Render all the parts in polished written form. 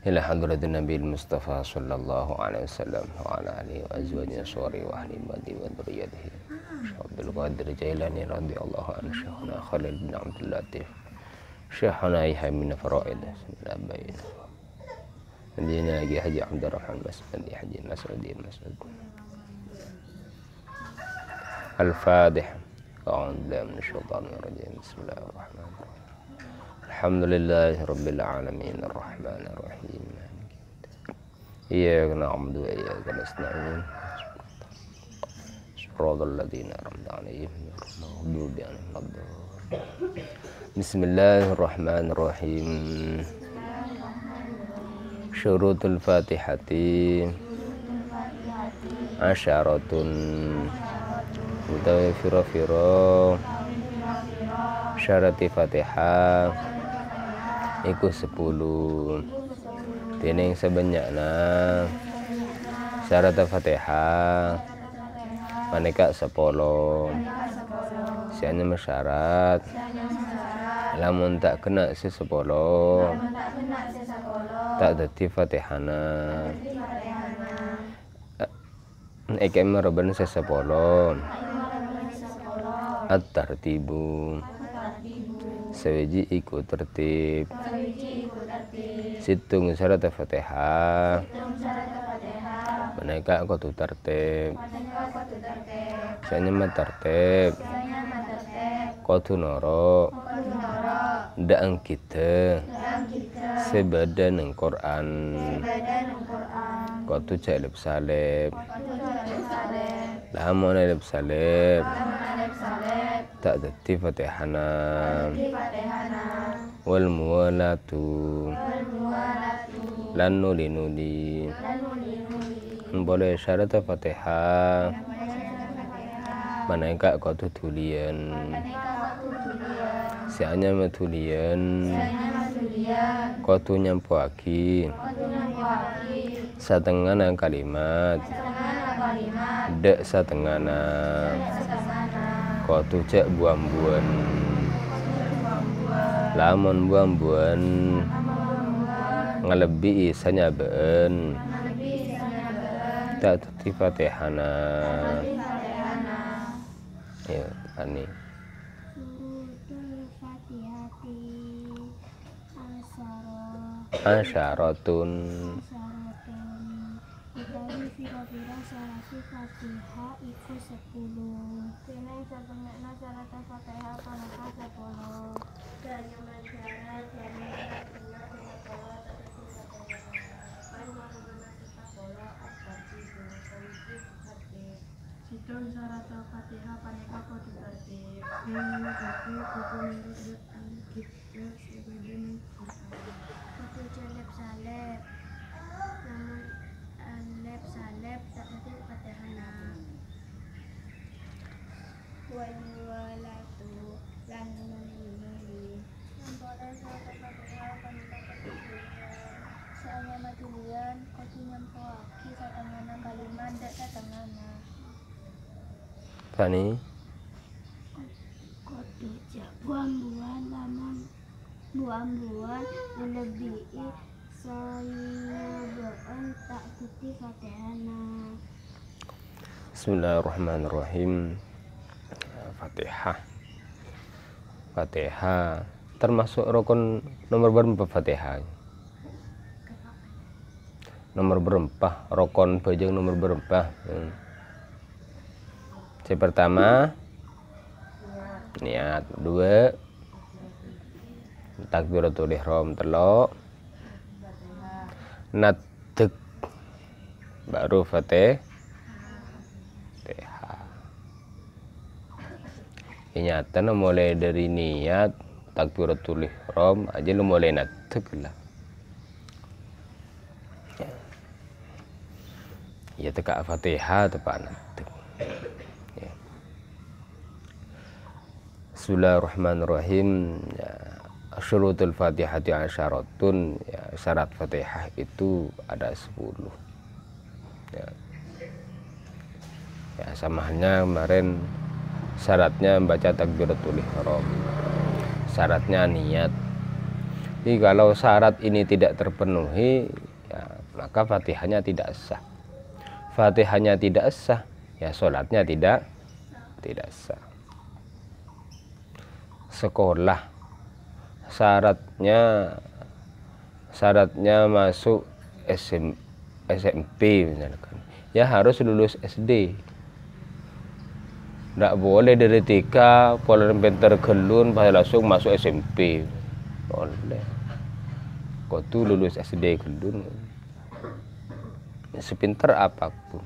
ila hadratin Nabi Mustafa sallallahu alaihi wasallam wa ala alihi wa azwajihi wa ahli baiti wa dzurriyyatihi. Abdul Qadir Jailani radhiyallahu anhu, Syekhuna Khalil bin Abdul Latif, Syekhuna Yahya bin Faraid, Nabain. Andina lagi Haji Abdurrahman Mas'ud, Haji Nasruddin Mas'ud. Al-Fatihah. A'udzu billahi minasyaitonir rajim. Bismillahirrahmanirrahim. Alhamdulillahirabbil alamin arrahmanir rahim. Iyyaka na'budu wa iyyaka nasta'in. Shiratal ladzina an'amta 'alaihim ghairil maghdubi 'alaihim waladdallin. Bismillahirrahmanirrahim. Syurutul Fatihati asyaratun utawi fira-fira syarati Fatihah iku 10. Dening sebenyakna syarat Fatihah maneka 10. Sianya mensyarat lamun tak kena si 10 tak dadi Fatihana. Eke meroban si 10 at-tartibu sewiji iku tertib. Situng syarat Fatihah mereka kudu tertib. Sianya tertib kudu noro ndang kita sebadan ng Quran kudu jalib salib. Lamun alif salib tak dadi Fatihana. Wal muwalatu lan nuli boleh syarat Fatihah maneka kudu tulian. Sianya matulian kudu nyampuaki setengah kalimat dek setengah kudu cek buambuan. Lamun buambuan ngelebihi sanyabeen tak dadi Fatihana. Ya ani asyaratun utawi pira-pira syarat Fatihah iku 10. Dene setengahna syarat Fatihah paneka 10. Dene syarat Situng syarat Fatihah paneka kudu tertib. Dene kudu nurut kita sebagai kudu jalib salib. Namun alif salib tak dadi Fatihana. Wal muwalatu lan nuli boleh syarat Fatihah paneka kudu saya matulian kudu nyampuaki setengahna kalimat dak setengahna. Tani Kudu buambuan lamun buambuan melebihi sanyabaan tak dadi Fatihana. Bismillahirrahmanirrahim. Fatihah termasuk rukun nomor berapa Fatihah? Nomor berapa? Rukun bajang nomor berapa? Yang pertama niat, 2 takbiratul ihram, 3 nadeg baru Fatihah. Nyata mulai dari niat takbiratul ihram aja lu mulai nadeg lah. Ya teka Fatihah tepak nadeg. Ya. Bismillahirrahmanirrahim. Ya. Syurutul Fatihati asyaratun. Ya, syarat Fatihah itu ada 10. Ya. Ya, sama halnya kemarin syaratnya membaca takbiratul ihram. Syaratnya niat. Jadi kalau syarat ini tidak terpenuhi, ya, maka Fatihahnya tidak sah. Fatihahnya tidak sah, ya sholatnya tidak sah. Sekolah syaratnya masuk SMP misalkan, ya harus lulus SD. Nggak boleh dari TK pola pinter gelun pas langsung masuk SMP. Boleh. Kau tuh lulus SD gelun. Sepinter apapun.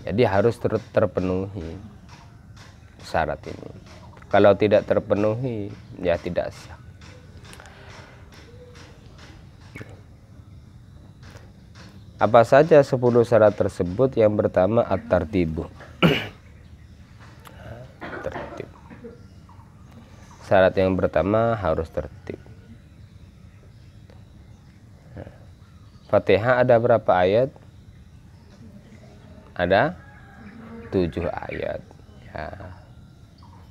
Jadi harus terpenuhi syarat ini. Kalau tidak terpenuhi, ya tidak sah. Apa saja 10 syarat tersebut? Yang pertama at-tartibu. Tertib. Syarat yang pertama harus tertib. Fatihah ada berapa ayat? Ada 7 ayat. Ya.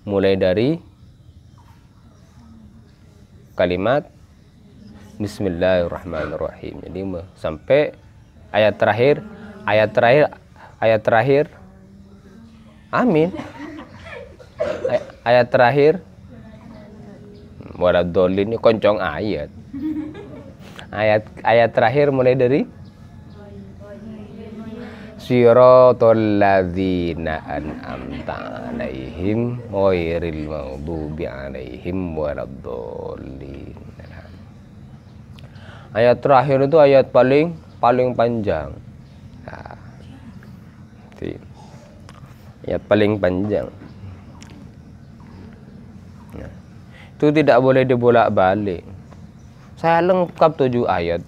Mulai dari kalimat Bismillahirrahmanirrahim. Jadi sampai ayat terakhir amin. Ayat terakhir waladhdallin, ini koncong ayat. Ayat terakhir mulai dari Siratal ladzina an'amta 'alaihim ghairil maghdubi 'alaihim waladdallin. Ayat terakhir itu ayat paling panjang. Nah, ayat paling panjang. Nah, itu tidak boleh dibolak-balik. Saya lengkap 7 ayat.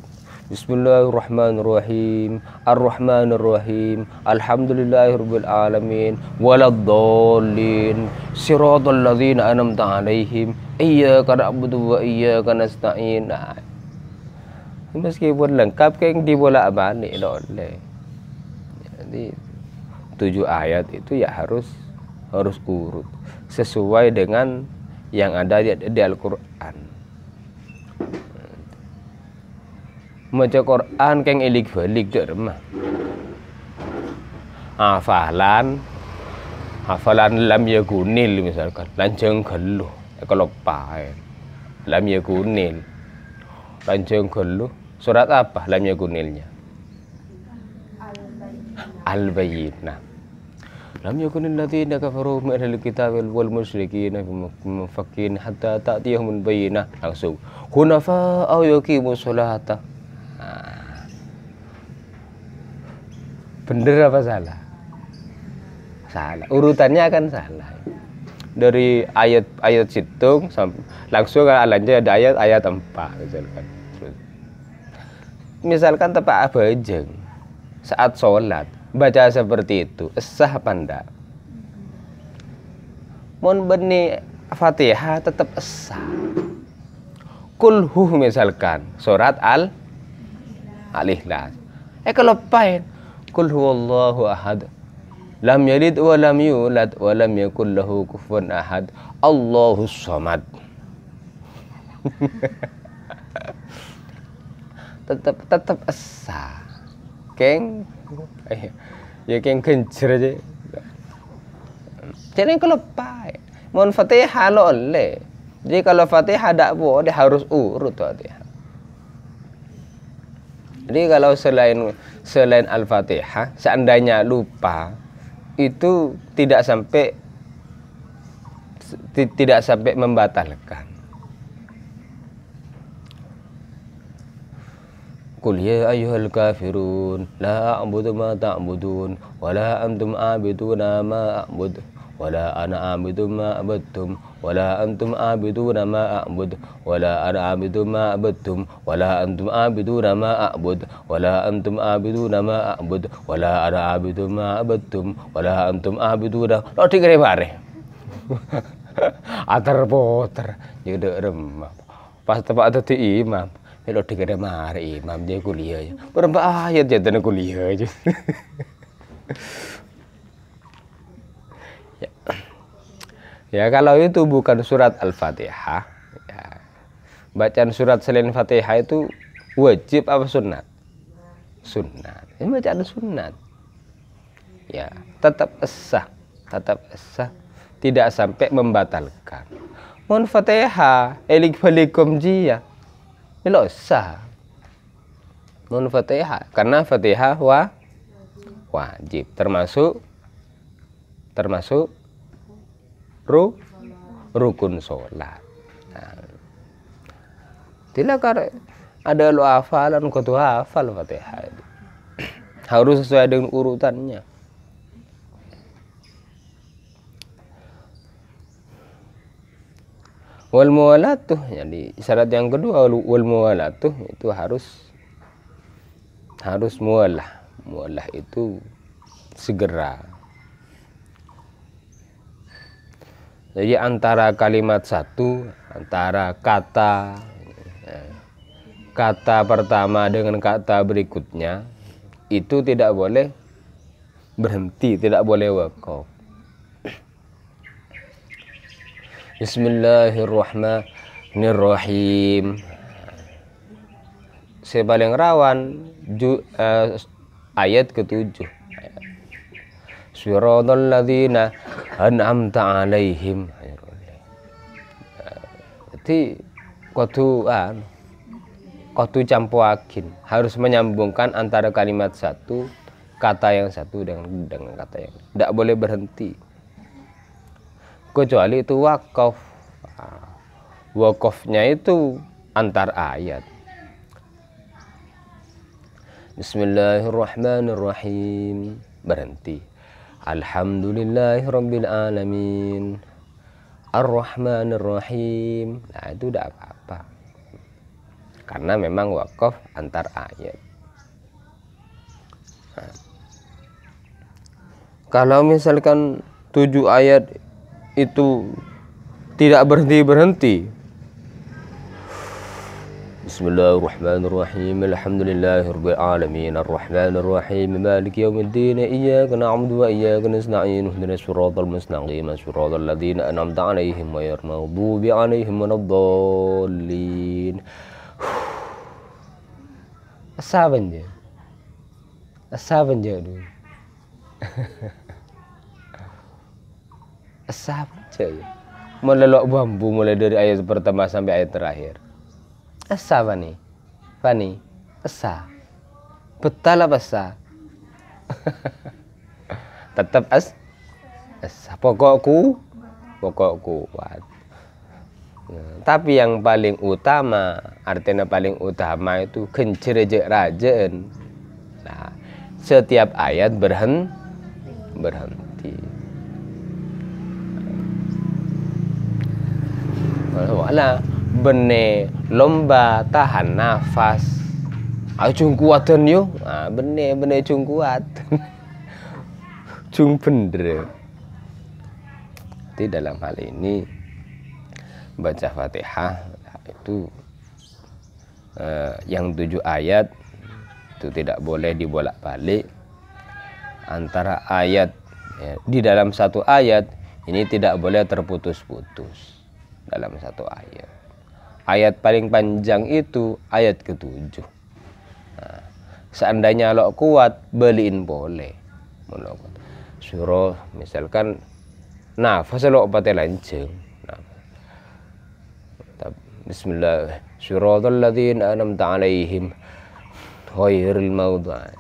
Bismillahirrahmanirrahim, Ar-Rahmanirrahim, Alhamdulillahirabbil alamin, waladdallin, siratal ladzina an'amta 'alaihim, iyyaka na'budu wa iyyaka nasta'in. Nah, meskipun lengkap kayak dibolak-balik oleh. Jadi 7 ayat itu ya harus urut sesuai dengan yang ada di Al-Qur'an. Maca Quran keng ilik balik dak remah. Hafalan lam yakunil misalkan, lanjeng geluh kalau pae. Lam yakunil. Lanjeng geluh, surat apa lam yakunilnya? Al-Bayyinah. Lam yakunil ladzina kafaru min ahlil kitabi wal musyrikin mufakkin hatta ta'tiyahumul bayyinah. Langsung hunafa aw yuqimus sholata. Bener apa salah? Salah. Urutannya akan salah. Dari ayat situng langsung lanjut ada ayat 4 misalkan. Misalkan tepak abajeng saat sholat baca seperti itu, sah apa enggak? Mun beni Fatihah tetap sah. Kulhu misalkan surat Al-Ikhlas. Kelepain Qul huwallahu ahad. Lam yalid wa lam yulad wa lam yakul lahu kufuwan ahad. Allahus samad. tetap asa. Keng ya keng kencer aja. Jadi kalau pai mon Fatihah lo oleh. Jadi kalau Fatihah tidak boleh harus urut Fatihah. Jadi kalau selain Al-Fatihah, seandainya lupa, itu tidak sampai membatalkan. Qul ya ayyuhal kafirun la a'budu ma ta'budun wa la antum a'biduna ma a'budu wa la ana a'budu ma abadtum wa la antum a'biduna ma a'budu wa la ana a'budu ma abadtum wa la antum a'biduna ma a'budu wa la antum a'biduna ma a'budu wa la ana a'budu ma abadtum wa la antum a'biduna. Lo digere bare. Atar poter jadi remah. Pas tepak dadi imam. Lo digere mare imam dia kuliah aja. Berapa ayat jadinya kuliah aja. Ya kalau itu bukan surat Al-Fatihah, ya, bacaan surat selain Fatihah itu wajib apa sunat? Sunat. Ini bacaan sunat. Ya, tetap sah, tidak sampai membatalkan. Mohon Fatihah, elik balikum jia, ini sah. Mohon Fatihah, karena Fatihah wajib, termasuk rukun sholat. Nah, tidak ada lo hafalan kau tuh hafal Fatihah itu. Harus sesuai dengan urutannya. Wal muwalatuh, jadi syarat yang kedua wal muwalatuh itu harus muwalah. Muwalah itu segera. Jadi antara kalimat satu, antara kata pertama dengan kata berikutnya itu tidak boleh berhenti, tidak boleh wakaf. Bismillahirrahmanirrahim. Saya paling rawan ayat ke-7. Siratal ladzina an'amta 'alaihim. Jadi kudu campuakin, harus menyambungkan antara kalimat satu, kata yang satu dengan kata yang tidak boleh berhenti. Kecuali itu wakaf. Wakafnya itu antar ayat. Bismillahirrahmanirrahim, berhenti. Alhamdulillahirabbil alamin, Ar-Rahmanir-Rahim. Nah, itu tidak apa-apa. Karena memang wakaf antar ayat. Nah, kalau misalkan 7 ayat itu tidak berhenti-berhenti. Bismillahirrahmanirrahim. Alhamdulillahirabbil alamin. Ar-Rahmanir-Rahim. Maliki yaumiddin. Iyyaka na'budu wa iyyaka nasta'in. Ihdinas siratal mustaqim. Siratal ladzina an'amta 'alaihim ghairil maghdubi 'alaihim waladdallin. Asaban je dulu. Asaban je. Melelok bambu mulai dari ayat pertama sampai ayat terakhir. Asa Fani, asa. Betal apa asa? Tetap asa. Pokokku kuat. Tapi yang paling utama, artinya paling utama itu kencerejek rajaan. Nah, setiap ayat berhenti. Wala bene lomba tahan nafas. Ayo kuatan yo. Ah bene cung kuat. Cung bener. Jadi dalam hal ini baca Fatihah itu yang 7 ayat itu tidak boleh dibolak-balik antara ayat ya, di dalam satu ayat ini tidak boleh terputus-putus dalam satu ayat. Ayat paling panjang itu ayat ke-7. Nah, seandainya lo kuat beliin boleh. Surah misalkan nafas lo obatnya lanceng. Bismillah. Siratal ladzina an'amta 'alaihim ghairil maghdubi.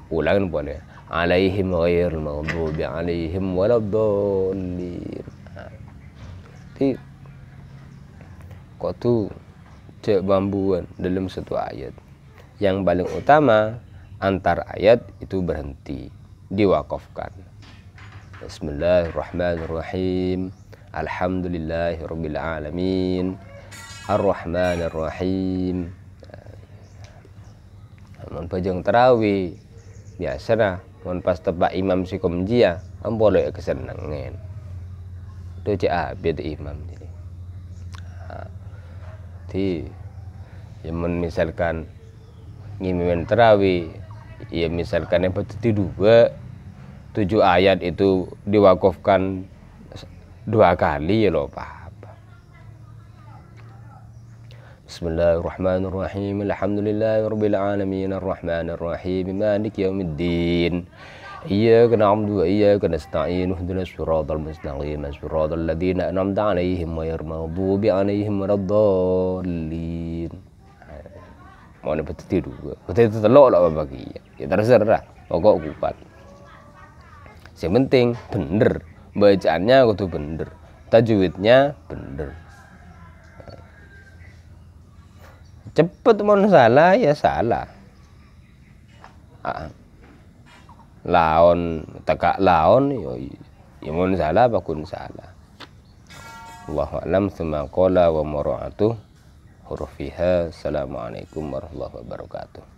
Ulangan boleh. 'Alaihim ghairil maghdubi 'alaihim waladdallin. Jadi kok tuh cek bambuan dalam satu ayat. Yang paling utama antar ayat itu berhenti, diwakafkan. Bismillahirrahmanirrahim. Alhamdulillahirabbil alamin. Ar-Rahmanir-Rahim. Mun pajang tarawih biasana mun pas tebak imam sikom jia amboleh kesenangan. Do cek abet imam jadi. Jadi ya mun misalkan ngimimin tarawih ya misalkan yang peti 7 ayat itu diwakafkan 2 kali ya lo apa. Bismillahirrahmanirrahim. Alhamdulillahirabbil alamin arrahmanir rahim maliki yaumiddin. Iyyaka na'budu wa iyyaka nasta'in ihdinas siratal mustaqim siratal ladzina an'amta 'alaihim ghairil maghdubi 'alaihim waladdallin. Mau nih betul itu telok lah bagi ya terserah pokok kupat. Yang penting bener bacaannya kudu bener, tajwidnya bener. Cepet mau salah ya salah. Laon tegak laon ya mau salah apa kun salah. Allahu a'lam tsumma qala wa mara'atuh hurufiha. Assalamualaikum warahmatullahi wabarakatuh.